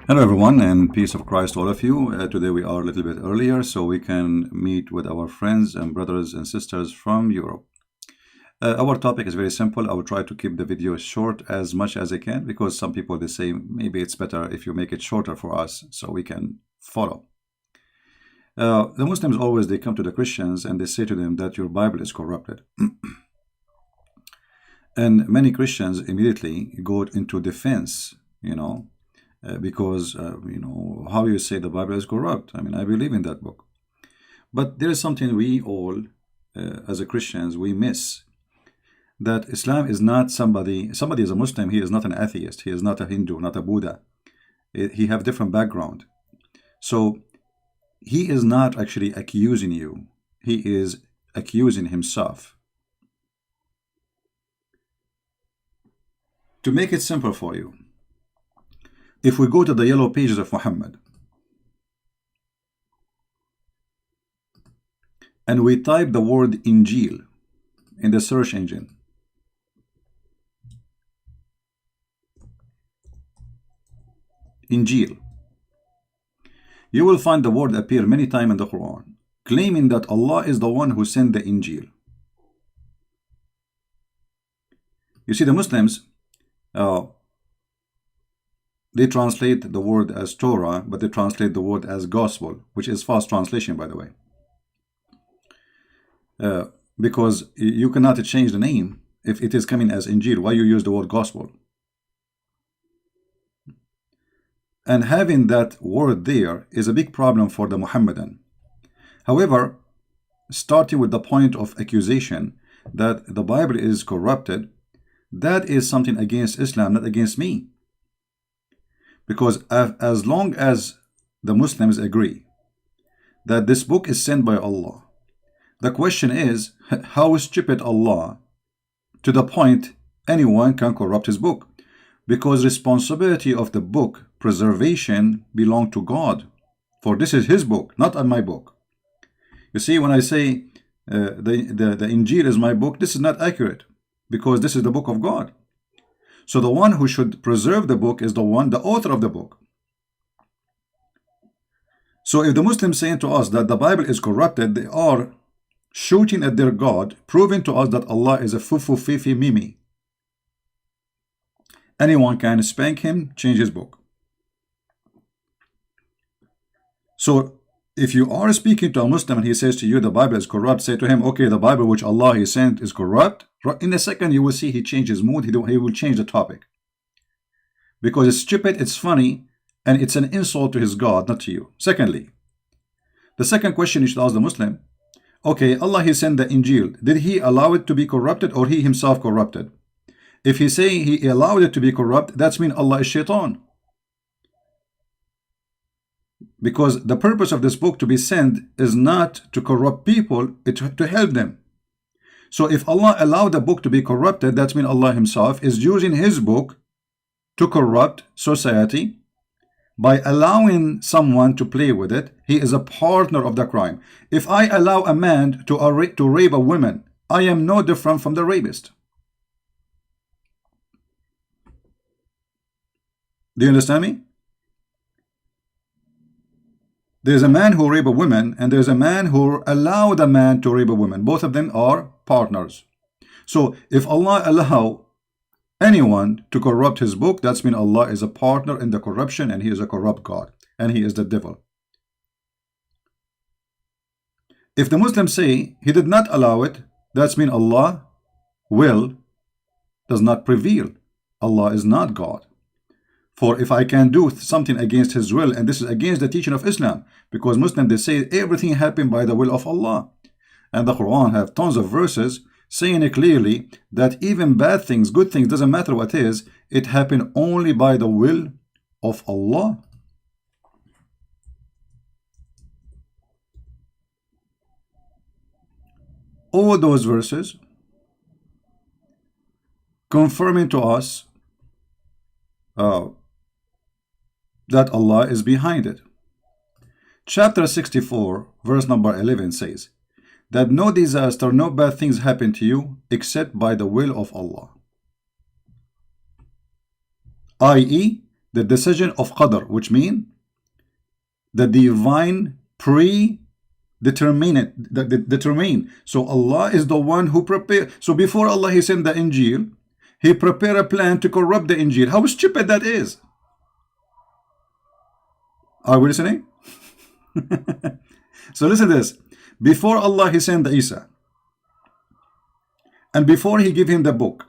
Hello everyone, and peace of Christ to all of you. Today we are a little bit earlier so we can meet with our friends and brothers and sisters from Europe. Our topic is very simple. I will try to keep the video short as much as I can because some people they say maybe it's better if you make it shorter for us so we can follow. The Muslims always they come to the Christians and they say to them that your Bible is corrupted. And many Christians immediately go into defense, because how you say the Bible is corrupt. I mean, I believe in that book, but there is something we all as a Christians we miss, that Islam is not somebody is a Muslim, he is not an atheist, he is not a Hindu, not a Buddha. He have different background, so he is not actually accusing you, he is accusing himself. To make it simple for you, if we go to the yellow pages of Muhammad and we type the word Injil in the search engine, Injil, you will find the word appear many times in the Quran, claiming that Allah is the one who sent the Injil. You see, the Muslims, they translate the word as Torah, but they translate the word as gospel, which is false translation, by the way. Because you cannot change the name if it is coming as Injil. Why you use the word gospel? And having that word there is a big problem for the Muhammadan. However, starting with the point of accusation that the Bible is corrupted, that is something against Islam, not against me. Because as long as the Muslims agree that this book is sent by Allah, the question is, how stupid Allah to the point anyone can corrupt his book? Because responsibility of the book preservation belong to God, for this is his book, not my book. You see, when I say the Injil is my book, this is not accurate, because this is the book of God. So the one who should preserve the book is the author of the book. So if the Muslims saying to us that the Bible is corrupted, they are shooting at their God, proving to us that Allah is a fufu fifi mimi. Anyone can spank him, change his book. So if you are speaking to a Muslim and he says to you the Bible is corrupt, say to him, okay, the Bible which Allah he sent is corrupt. In a second you will see he changes mood, he will change the topic. Because it's stupid, it's funny, and it's an insult to his God, not to you. Secondly, the second question you should ask the Muslim, okay, Allah he sent the Injil, did he allow it to be corrupted or he himself corrupted? If he say he allowed it to be corrupt, that's mean Allah is shaitan. Because the purpose of this book to be sent is not to corrupt people, it's to help them. So if Allah allowed the book to be corrupted, that means Allah himself is using his book to corrupt society. By allowing someone to play with it, he is a partner of the crime. If I allow a man to rape a woman, I am no different from the rapist. Do you understand me? There's a man who rape a woman, and there's a man who allowed a man to rape a woman. Both of them are partners. So if Allah allow anyone to corrupt his book, that's mean Allah is a partner in the corruption, and he is a corrupt God, and he is the devil. If the Muslims say he did not allow it, that's mean Allah will does not prevail. Allah is not God. For if I can do something against his will, and this is against the teaching of Islam, because Muslims they say everything happened by the will of Allah, and the Quran have tons of verses saying it clearly that even bad things, good things, doesn't matter what is, it happened only by the will of Allah. All those verses confirming to us that Allah is behind it. Chapter 64, verse number 11 says that no disaster, no bad things happen to you except by the will of Allah. i.e., the decision of qadr, which means the divine determine. So Allah is the one who prepared. So before Allah He sent the Injil, He prepared a plan to corrupt the Injil. How stupid that is. Are we listening? So listen to this. Before Allah He sent the Isa, and before He gave him the book,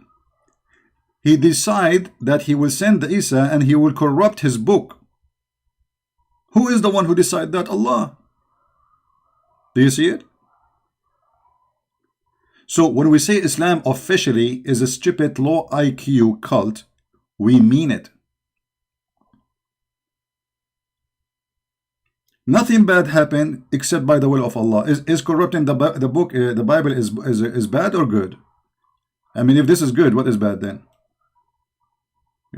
He decided that He will send the Isa and He will corrupt his book. Who is the one who decided that? Allah. Do you see it? So when we say Islam officially is a stupid low IQ cult, we mean it. Nothing bad happened except by the will of Allah. Is corrupting the book, the Bible is bad or good? I mean, if this is good, what is bad then?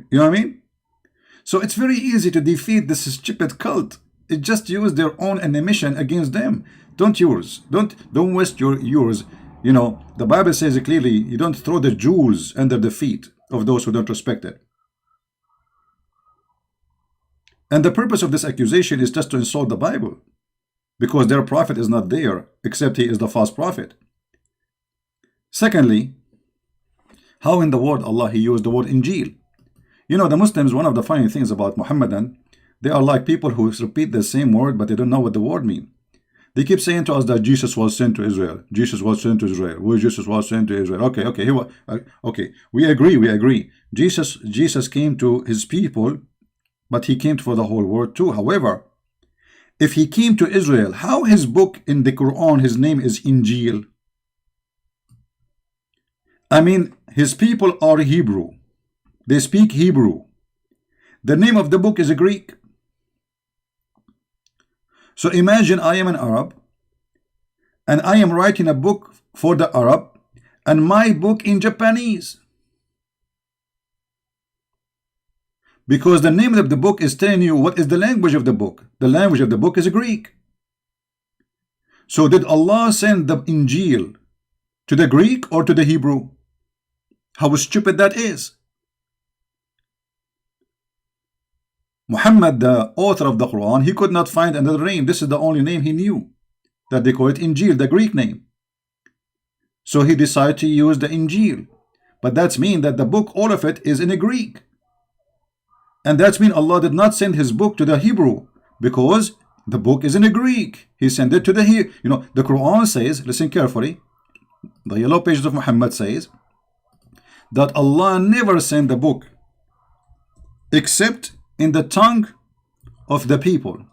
You know what I mean? So it's very easy to defeat this stupid cult. It just use their own animation against them. Don't yours. Don't waste yours. You know, the Bible says it clearly, you don't throw the jewels under the feet of those who don't respect it. And the purpose of this accusation is just to insult the Bible, because their prophet is not there, except he is the false prophet. Secondly, how in the word Allah He used the word Injil? You know, the Muslims, one of the funny things about Muhammadan, they are like people who repeat the same word, but they don't know what the word means. They keep saying to us that Jesus was sent to Israel. Jesus was sent to Israel. Well, Jesus was sent to Israel. Okay, we agree. Jesus came to his people, but he came for the whole world too. However, if he came to Israel, how his book in the Quran, his name is Injil? I mean, his people are Hebrew. They speak Hebrew. The name of the book is Greek. So imagine I am an Arab and I am writing a book for the Arab and my book in Japanese. Because the name of the book is telling you what is the language of the book. The language of the book is Greek. So did Allah send the Injil to the Greek or to the Hebrew? How stupid that is. Muhammad, the author of the Quran, he could not find another name. This is the only name he knew, that they call it Injil, the Greek name. So he decided to use the Injil. But that's mean that the book, all of it, is in a Greek. And that's mean Allah did not send his book to the Hebrew, because the book is in a Greek. He sent it to the Hebrew. You know, the Quran says, listen carefully, the yellow pages of Muhammad says that Allah never sent the book except in the tongue of the people.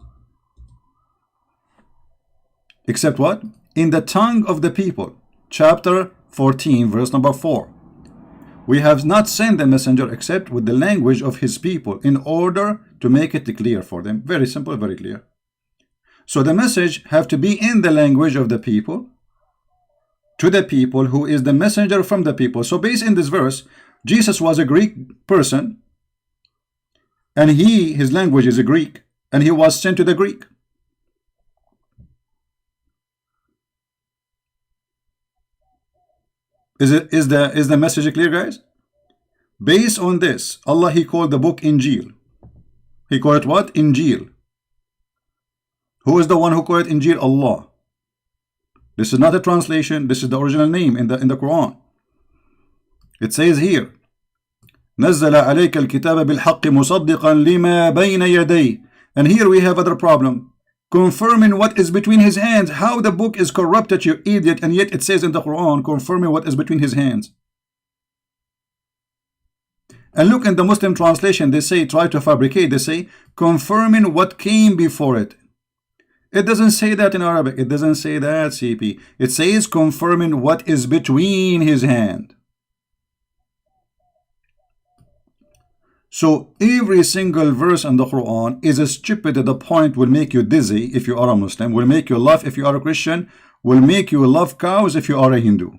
Except what? In the tongue of the people. Chapter 14, verse number 4. We have not sent the messenger except with the language of his people, in order to make it clear for them. Very simple, very clear. So the message have to be in the language of the people, to the people, who is the messenger from the people. So based in this verse, Jesus was a Greek person, and his language is a Greek, and he was sent to the Greek. Is the message clear, guys? Based on this, Allah, he called the book Injil. He called it what? Injil. Who is the one who called it Injil? Allah. This is not a translation. This is the original name in the Quran. It says here, نزل عليك الكتاب بالحق مصدقا لما بين يديه. And here we have other problem, confirming what is between his hands. How the book is corrupted, you idiot, and yet it says in the Quran, confirming what is between his hands. And look in the Muslim translation, they say, try to fabricate, they say, confirming what came before it. It doesn't say that in Arabic. It doesn't say that, CP. It says confirming what is between his hand. So every single verse in the Quran is stupid to the point will make you dizzy if you are a Muslim, will make you laugh if you are a Christian, will make you love cows if you are a Hindu.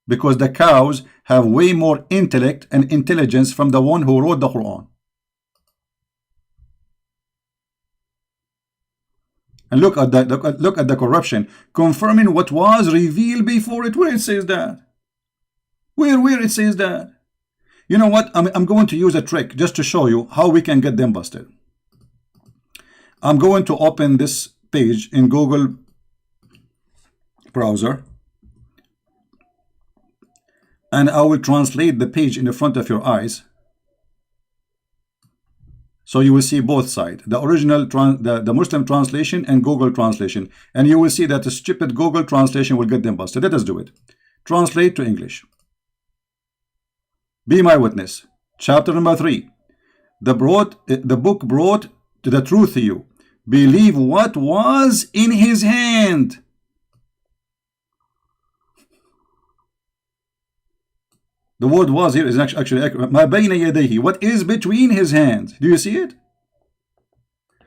Because the cows have way more intellect and intelligence from the one who wrote the Quran. And look at the corruption, confirming what was revealed before it. Where it says that? Where it says that? You know what? I'm going to use a trick just to show you how we can get them busted. I'm going to open this page in Google browser, and I will translate the page in the front of your eyes, so you will see both sides, the original the Muslim translation and Google translation, and you will see that the stupid Google translation will get them busted. Let us do it. Translate to English. Be my witness. Chapter number 3. The book brought to the truth to you. Believe what was in his hand. The word was here is actually ma bayna yadayhi. What is between his hands? Do you see it?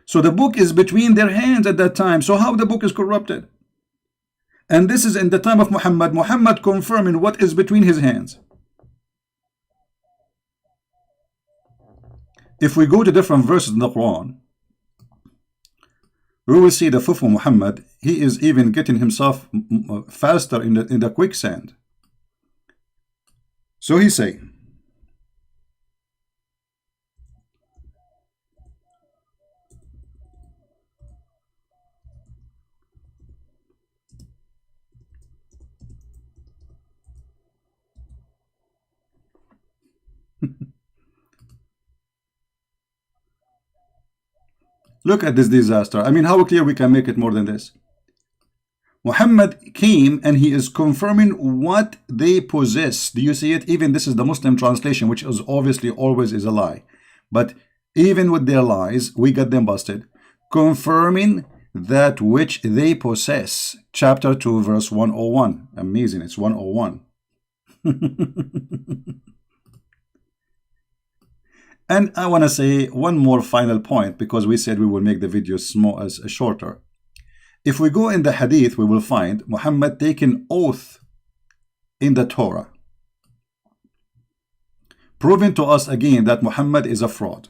So the book is between their hands at that time. So how the book is corrupted? And this is in the time of Muhammad. Muhammad confirming what is between his hands. If we go to different verses in the Quran, we will see the Fufu Muhammad, he is even getting himself faster in the quicksand. So he say, look at this disaster. I mean, how clear we can make it more than this? Muhammad came and he is confirming what they possess. Do you see it? Even this is the Muslim translation, which is obviously always is a lie. But even with their lies, we got them busted. Confirming that which they possess. Chapter 2, verse 101. Amazing. It's 101. And I want to say one more final point, because we said we will make the video shorter. If we go in the hadith, we will find Muhammad taking oath in the Torah, proving to us again that Muhammad is a fraud.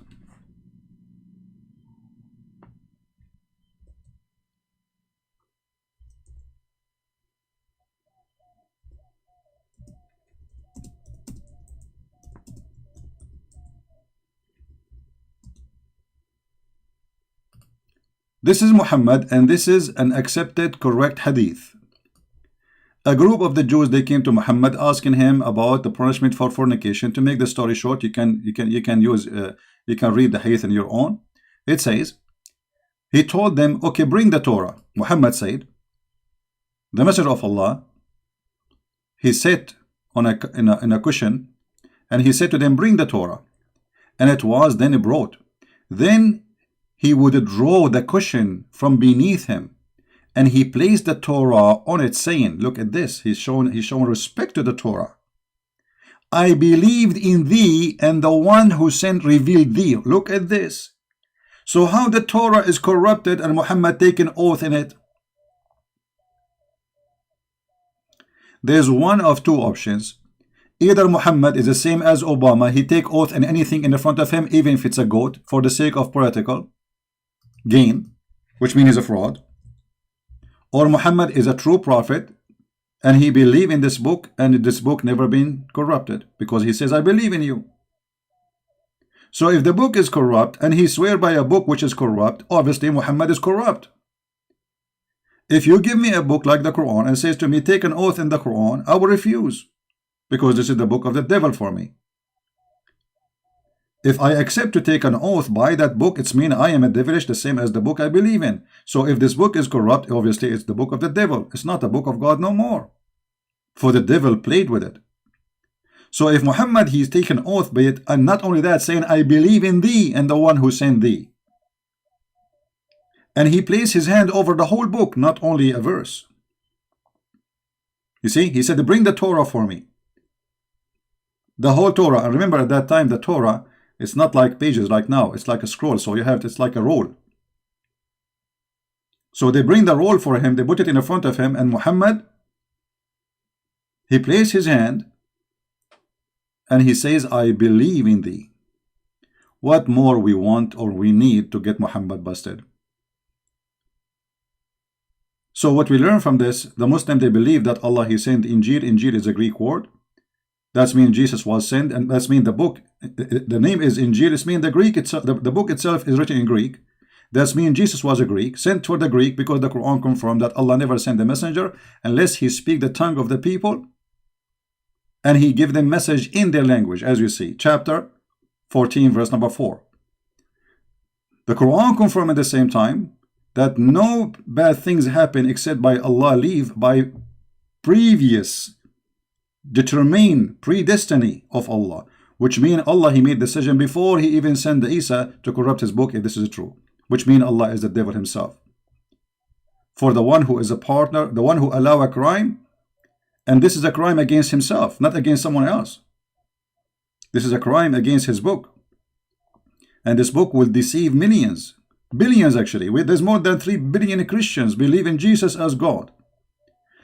This is Muhammad, and this is an accepted, correct hadith. A group of the Jews, they came to Muhammad asking him about the punishment for fornication. To make the story short, you can read the hadith on your own. It says, he told them, okay, bring the Torah. Muhammad said, the Messenger of Allah, he sat on in a cushion, and he said to them, bring the Torah. And it was then brought. Then he would draw the cushion from beneath him, and he placed the Torah on it, saying, look at this, he's shown respect to the Torah. I believed in thee, and the one who sent revealed thee. Look at this. So how the Torah is corrupted and Muhammad taken oath in it? There's one of two options. Either Muhammad is the same as Obama, he take oath in anything in the front of him, even if it's a goat, for the sake of political gain, which means he's a fraud. Or Muhammad is a true prophet, and he believe in this book, and this book never been corrupted, because he says, I believe in you. So if the book is corrupt, and he swear by a book which is corrupt, obviously Muhammad is corrupt. If you give me a book like the Quran and says to me, take an oath in the Quran, I will refuse, because this is the book of the devil for me. If I accept to take an oath by that book, it's mean I am a devilish, the same as the book I believe in. So if this book is corrupt, obviously it's the book of the devil. It's not the book of God no more. For the devil played with it. So if Muhammad, he's taken oath by it, and not only that, saying, I believe in thee and the one who sent thee. And he placed his hand over the whole book, not only a verse. You see, he said, bring the Torah for me. The whole Torah. And remember, at that time, the Torah, it's not like pages like now. It's like a scroll. So you have, it's like a roll. So they bring the roll for him. They put it in front of him. And Muhammad, he placed his hand and he says, I believe in thee. What more we want or we need to get Muhammad busted? So what we learn from this, the Muslim, they believe that Allah, he sent Injil. Injil is a Greek word. That's mean Jesus was sent, and that's mean the book, the name is Injil. It's mean the Greek itself, the book itself is written in Greek. That's mean Jesus was a Greek, sent for the Greek, because the Quran confirmed that Allah never sent a messenger unless he speak the tongue of the people and he give them message in their language, as you see, chapter 14, verse number 4. The Quran confirmed at the same time that no bad things happen except by Allah leave, by previous determined predestiny of Allah, which mean Allah, he made decision before he even sent the Isa to corrupt his book, if this is true, which mean Allah is the devil himself. For the one who is a partner, the one who allow a crime, and this is a crime against himself, not against someone else. This is a crime against his book, and this book will deceive millions, billions actually. There's more than 3 billion Christians believe in Jesus as God.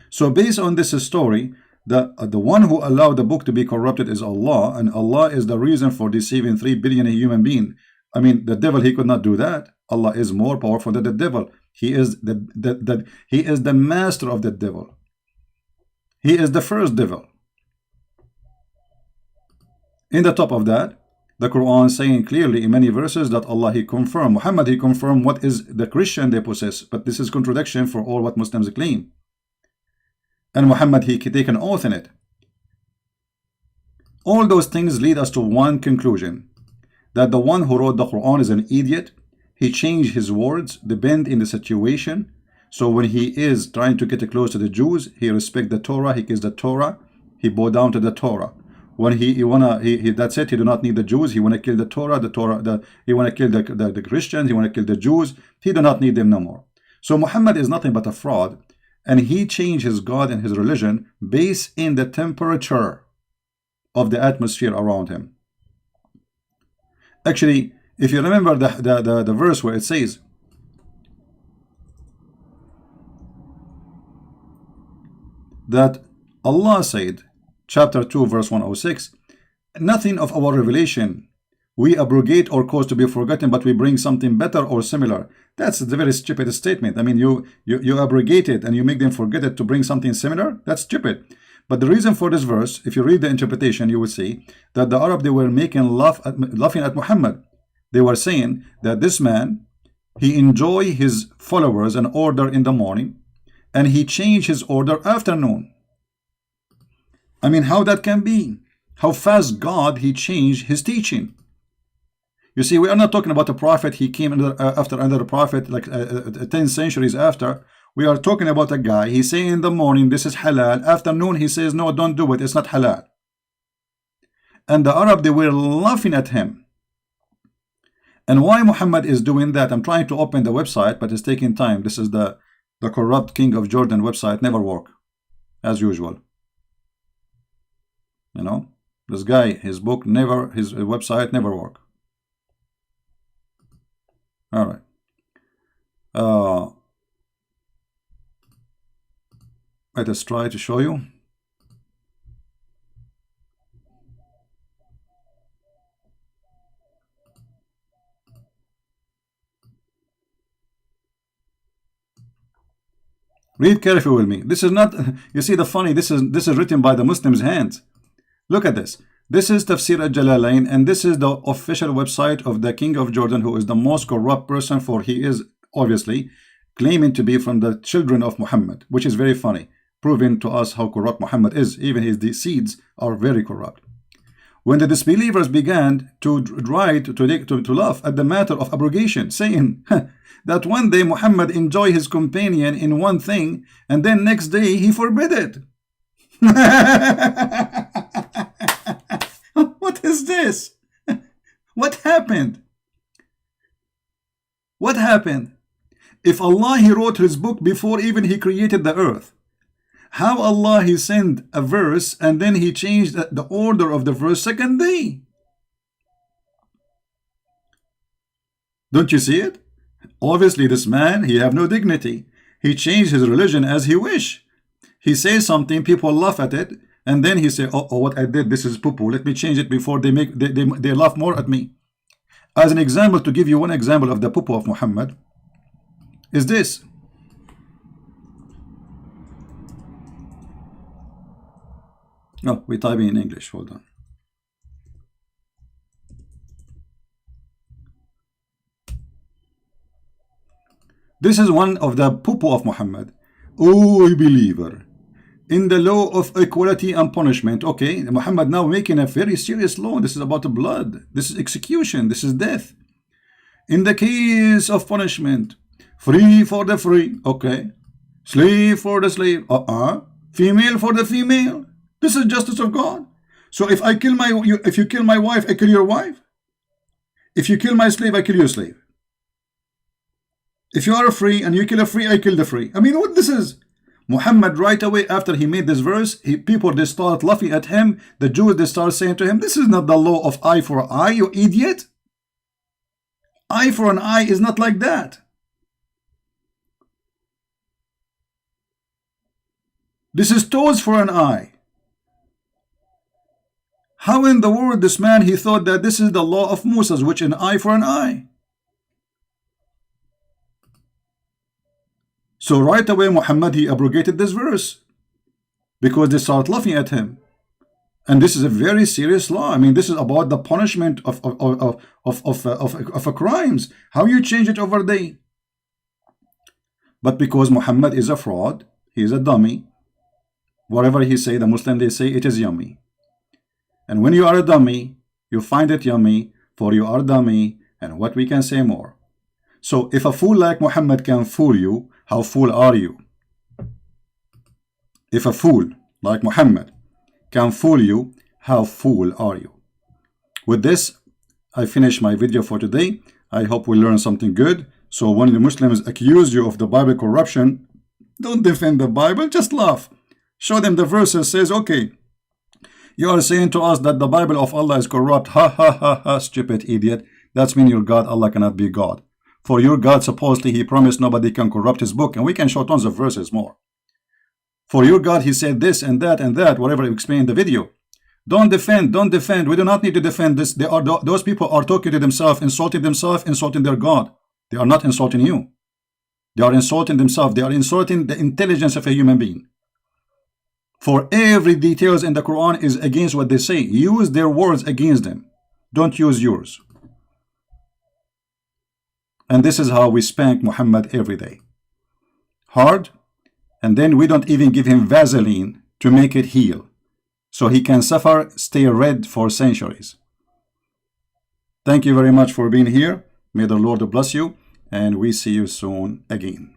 So based on this story, the one who allowed the book to be corrupted is Allah, and Allah is the reason for deceiving 3 billion human beings. I mean, the devil, he could not do that. Allah is more powerful than the devil. He is he is the master of the devil. He is the first devil. In the top of that, the Quran saying clearly in many verses that Allah, he confirmed, Muhammad, he confirmed what is the Christian they possess, but this is contradiction for all what Muslims claim. And Muhammad, he can take an oath in it. All those things lead us to one conclusion, that the one who wrote the Quran is an idiot. He changed his words, depend in the situation. So when he is trying to get close to the Jews, he respect the Torah, he gives the Torah, he bow down to the Torah. When he that's it, he do not need the Jews, he want to kill the Torah, he want to kill the Christians, he want to kill the Jews, he do not need them no more. So Muhammad is nothing but a fraud. And he changed his God and his religion based in the temperature of the atmosphere around him. Actually, if you remember the verse where it says that Allah said, chapter 2, verse 106, nothing of our revelation we abrogate or cause to be forgotten, but we bring something better or similar. That's a very stupid statement. I mean, you abrogate it and you make them forget it to bring something similar. That's stupid. But the reason for this verse, if you read the interpretation, you will see that the Arab, they were making laughing at Muhammad. They were saying that this man, he enjoy his followers an order in the morning, and he changed his order afternoon. I mean, how that can be? How fast God, he changed his teaching. You see, we are not talking about a prophet, he came after another prophet, like 10 centuries after. We are talking about a guy, he say in the morning, this is halal. Afternoon, he says, no, don't do it, it's not halal. And the Arab, they were laughing at him. And why Muhammad is doing that? I'm trying to open the website, but it's taking time. This is the corrupt King of Jordan website, never work, as usual. You know, this guy, his book never, his website never work. All right. Let us try to show you. Read carefully with me. This is not, you see the funny, this is written by the Muslims' hands. Look at this. This is Tafsir al-Jalalain, and this is the official website of the King of Jordan, who is the most corrupt person, for he is obviously claiming to be from the children of Muhammad, which is very funny, proving to us how corrupt Muhammad is. Even his seeds are very corrupt. When the disbelievers began to laugh at the matter of abrogation, saying that one day Muhammad enjoyed his companion in one thing, and then next day he forbid it. What is this? What happened? What happened? If Allah, he wrote his book before even he created the earth, how Allah, he sent a verse and then he changed the order of the verse second day? Don't you see it? Obviously this man, he have no dignity. He changed his religion as he wish. He says something, people laugh at it, and then he say, oh, what I did, this is poo-poo, let me change it before they laugh more at me. As an example, to give you one example of the poo-poo of Muhammad, is this. Oh, we're typing in English. Hold on. This is one of the poo-poo of Muhammad. Oh, believer, in the law of equality and punishment. Okay, Muhammad now making a very serious law. This is about the blood. This is execution. This is death. In the case of punishment, free for the free. Okay. Slave for the slave. Female for the female. This is justice of God. So if if you kill my wife, I kill your wife. If you kill my slave, I kill your slave. If you are free and you kill a free, I kill the free. I mean, what this is? Muhammad, right away after he made this verse, people, they start laughing at him. The Jews, they start saying to him, this is not the law of eye for eye, you idiot. Eye for an eye is not like that. This is toes for an eye. How in the world this man, he thought that this is the law of Moses, which an eye for an eye? So right away Muhammad, he abrogated this verse because they start laughing at him. And this is a very serious law. I mean, this is about the punishment of crimes. How you change it over day? But because Muhammad is a fraud, he is a dummy. Whatever he say, the Muslim, they say it is yummy. And when you are a dummy, you find it yummy, for you are dummy, and what we can say more. So if a fool like Muhammad can fool you, how fool are you? If a fool like Muhammad can fool you, how fool are you? With this, I finish my video for today. I hope we learn something good. So when the Muslims accuse you of the Bible corruption, don't defend the Bible, just laugh. Show them the verses, says, okay, you are saying to us that the Bible of Allah is corrupt. Ha ha ha ha, stupid idiot. That's mean your God, Allah cannot be God. For your God, supposedly, he promised nobody can corrupt his book. And we can show tons of verses more. For your God, he said this and that and that, whatever I explained in the video. Don't defend, don't defend. We do not need to defend this. Those people are talking to themselves, insulting their God. They are not insulting you. They are insulting themselves. They are insulting the intelligence of a human being. For every details in the Quran is against what they say. Use their words against them. Don't use yours. And this is how we spank Muhammad every day. Hard. And then we don't even give him Vaseline to make it heal. So he can suffer, stay red for centuries. Thank you very much for being here. May the Lord bless you. And we see you soon again.